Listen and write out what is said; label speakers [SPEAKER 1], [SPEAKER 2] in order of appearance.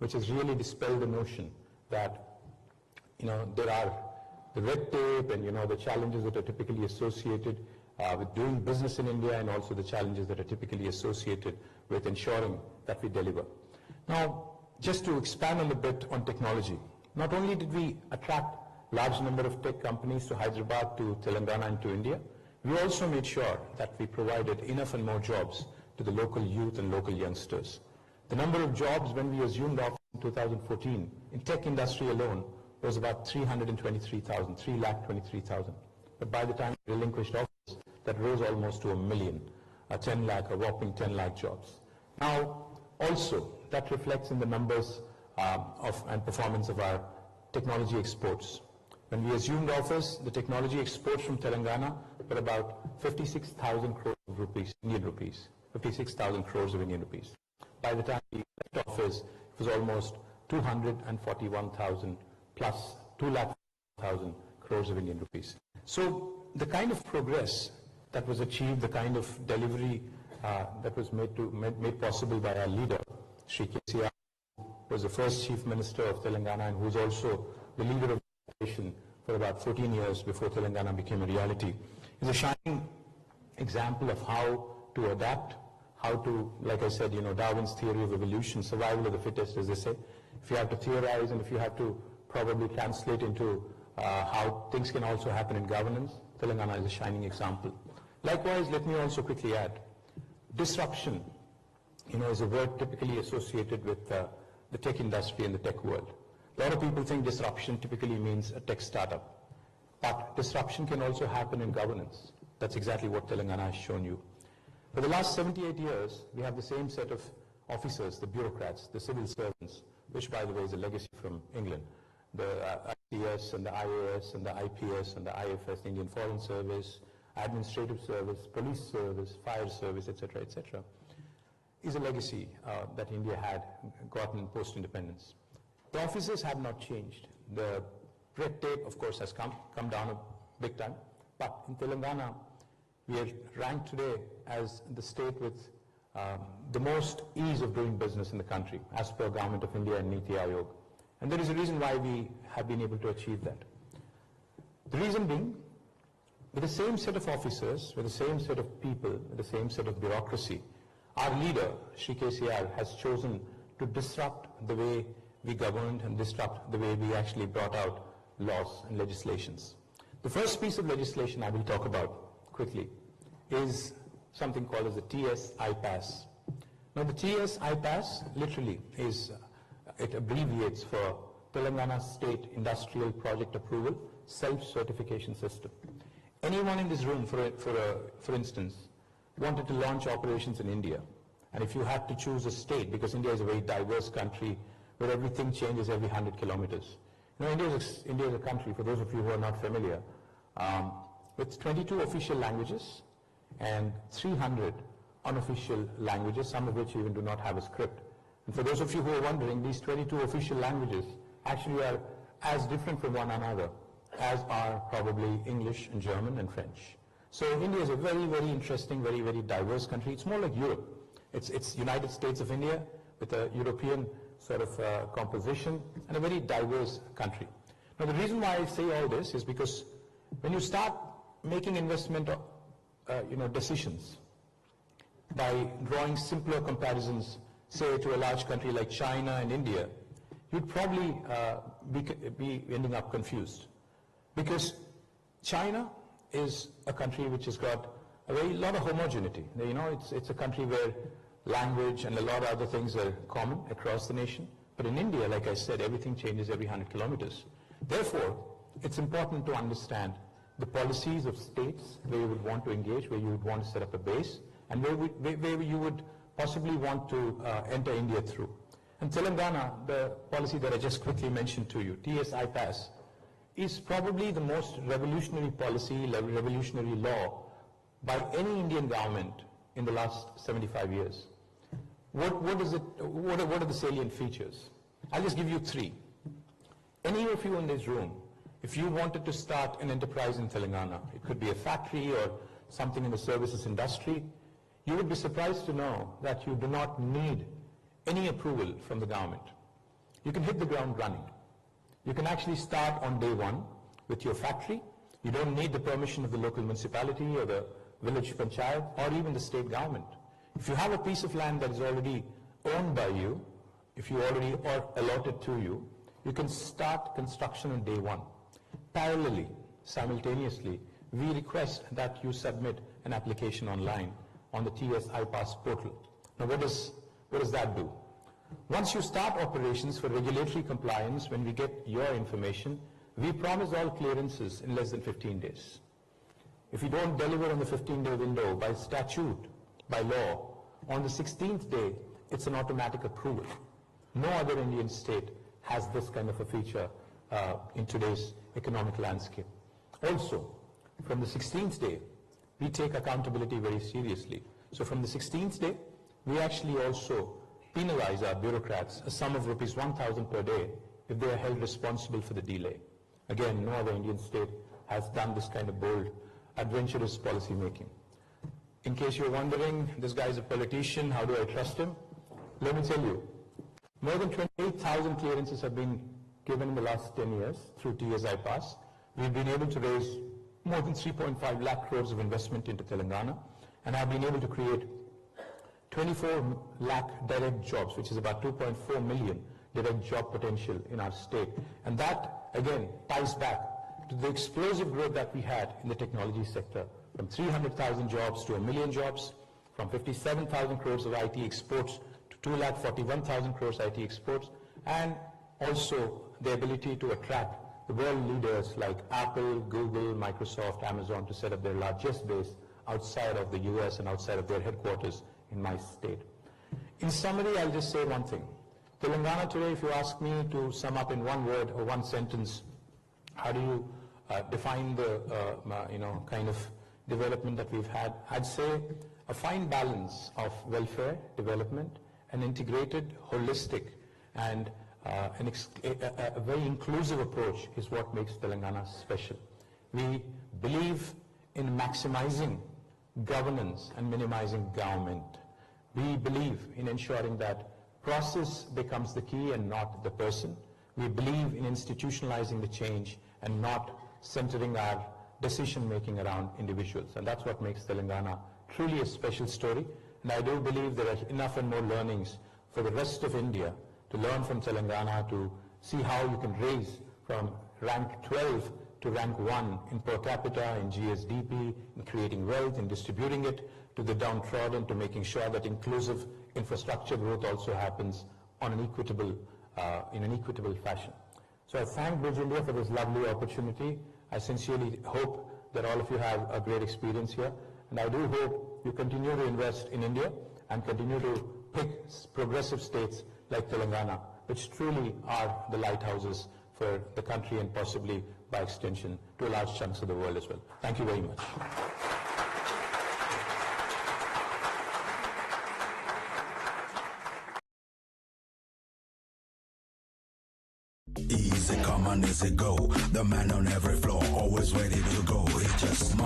[SPEAKER 1] which has really dispelled the notion that, there are the red tape and, the challenges that are typically associated with doing business in India, and also the challenges that are typically associated with ensuring that we deliver. Now, just to expand on a bit on technology, not only did we attract large number of tech companies to Hyderabad, to Telangana and to India, we also made sure that we provided enough and more jobs to the local youth and local youngsters. The number of jobs when we assumed office in 2014 in tech industry alone was about 323,000. But by the time we relinquished office, that rose almost to 1 million, a whopping 10 lakh jobs. Now, also, that reflects in the numbers and performance of our technology exports. When we assumed office, the technology exports from Telangana were about 56,000 crores of rupees, Indian rupees, 56,000 crores of Indian rupees. By the time we left office, it was almost 241,000 plus 2,00,000 crores of Indian rupees. So the kind of progress that was achieved, the kind of delivery that was made possible by our leader, Shri KCR, was the first Chief Minister of Telangana and who was also the leader of the nation for about 14 years before Telangana became a reality, is a shining example of how to adapt, how to, like I said, Darwin's theory of evolution, survival of the fittest, as they say. If you have to theorize and if you have to probably translate into how things can also happen in governance, Telangana is a shining example. Likewise, let me also quickly add, disruption, is a word typically associated with the tech industry and the tech world. A lot of people think disruption typically means a tech startup. But disruption can also happen in governance. That's exactly what Telangana has shown you. For the last 78 years, we have the same set of officers, the bureaucrats, the civil servants, which by the way is a legacy from England. The ICS and the IAS and the IPS and the IFS, the Indian Foreign Service, Administrative Service, Police Service, Fire Service, etc., etc., is a legacy that India had gotten post-independence. The officers have not changed. The red tape, of course, has come down a big time. But in Telangana, we are ranked today as the state with the most ease of doing business in the country, as per Government of India and Niti Aayog. And there is a reason why we have been able to achieve that. The reason being, with the same set of officers, with the same set of people, with the same set of bureaucracy, our leader, Shri KCR, has chosen to disrupt the way we governed and disrupt the way we actually brought out laws and legislations. The first piece of legislation I will talk about quickly is something called as the TS-IPAS. Now the TS-IPAS literally is, it abbreviates for Telangana State Industrial Project Approval Self-Certification System. Anyone in this room, for instance, wanted to launch operations in India, and if you had to choose a state, because India is a very diverse country where everything changes every 100 kilometers. India is a country, for those of you who are not familiar, with 22 official languages and 300 unofficial languages, some of which even do not have a script. And for those of you who are wondering, these 22 official languages actually are as different from one another as are probably English and German and French. So India is a very, very interesting, very, very diverse country. It's more like Europe. It's United States of India with a European sort of composition and a very diverse country. Now the reason why I say all this is because when you start making investment decisions by drawing simpler comparisons, say to a large country like China and India, you'd probably be ending up confused. Because China is a country which has got a lot of homogeneity. It's a country where language and a lot of other things are common across the nation. But in India, like I said, everything changes every 100 kilometers. Therefore, it's important to understand the policies of states where you would want to engage, where you would want to set up a base, and where you would possibly want to enter India through. And Telangana, the policy that I just quickly mentioned to you, TS-IPAS, is probably the most revolutionary policy, revolutionary law by any Indian government in the last 75 years. What are the salient features? I'll just give you three. Any of you in this room, if you wanted to start an enterprise in Telangana, it could be a factory or something in the services industry, you would be surprised to know that you do not need any approval from the government. you can hit the ground running. You can actually start on day one with your factory. You don't need the permission of the local municipality or the village panchayat or even the state government. If you have a piece of land that is already owned by you, if you already are allotted to you, you can start construction on day one. Parallelly, simultaneously, we request that you submit an application online on the TS iPass portal. Now what does that do? Once you start operations for regulatory compliance, when we get your information, we promise all clearances in less than 15 days. If you don't deliver on the 15-day window by statute, by law, on the 16th day, it's an automatic approval. No other Indian state has this kind of a feature in today's economic landscape. Also, from the 16th day, we take accountability very seriously. So from the 16th day, we actually also penalize our bureaucrats a sum of rupees 1,000 per day if they are held responsible for the delay. Again, no other Indian state has done this kind of bold, adventurous policy making. In case you're wondering, this guy is a politician, how do I trust him? Let me tell you, more than 28,000 clearances have been given in the last 10 years through TS iPass. We've been able to raise more than 3.5 lakh crores of investment into Telangana and have been able to create 24 lakh direct jobs, which is about 2.4 million direct job potential in our state. And that, again, ties back to the explosive growth that we had in the technology sector, from 300,000 jobs to 1 million jobs, from 57,000 crores of IT exports to 2,41,000 crores IT exports, and also the ability to attract the world leaders like Apple, Google, Microsoft, Amazon to set up their largest base outside of the US and outside of their headquarters in my state. In summary, I'll just say one thing. Telangana today, if you ask me to sum up in one word or one sentence, how do you define the kind of development that we've had? I'd say a fine balance of welfare, development, an integrated, holistic, and a very inclusive approach is what makes Telangana special. We believe in maximizing governance and minimizing government. We believe in ensuring that process becomes the key and not the person. We believe in institutionalizing the change and not centering our decision making around individuals. And that's what makes Telangana truly a special story. And I do believe there are enough and more learnings for the rest of India to learn from Telangana, to see how you can raise from rank 12 to rank 1 in per capita, in GSDP, in creating wealth, in distributing it to the downtrodden, to making sure that inclusive infrastructure growth also happens on an equitable, in an equitable fashion. So I thank Bridge India for this lovely opportunity. I sincerely hope that all of you have a great experience here. And I do hope you continue to invest in India and continue to pick progressive states like Telangana, which truly are the lighthouses for the country and possibly by extension to large chunks of the world as well. Thank you very much.
[SPEAKER 2] Easy come and easy go. The man on every floor, always ready to go. He just